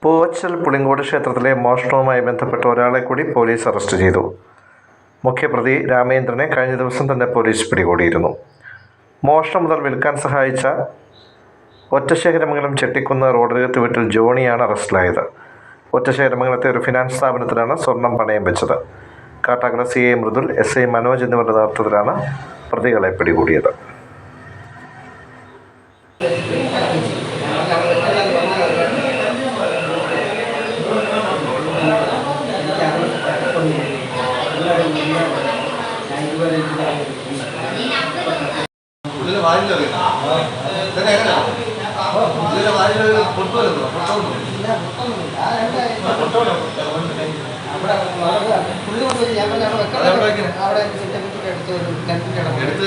പൂവച്ചൽ പുളിങ്കോട് ക്ഷേത്രത്തിലെ മോഷണവുമായി ബന്ധപ്പെട്ട് ഒരാളെ കൂടി പോലീസ് അറസ്റ്റ് ചെയ്തു. മുഖ്യപ്രതി രാമേന്ദ്രനെ കഴിഞ്ഞ ദിവസം തന്നെ പോലീസ് പിടികൂടിയിരുന്നു. മോഷണം മുതൽ വിൽക്കാൻ സഹായിച്ച ഒറ്റശേഖരമംഗലം ചെട്ടിക്കുന്ന് റോഡരികത്ത് വീട്ടിൽ ജോണിയാണ് അറസ്റ്റിലായത്. ഒറ്റശേഖരമംഗലത്തെ ഒരു ഫിനാൻസ് സ്ഥാപനത്തിലാണ് സ്വർണം പണയം വെച്ചത്. കാട്ടാക്കട CI മൃദുൽ, SI മനോജ് എന്നിവരുടെ നേതൃത്വത്തിലാണ് പ്രതികളെ പിടികൂടിയത്. എടുത്തു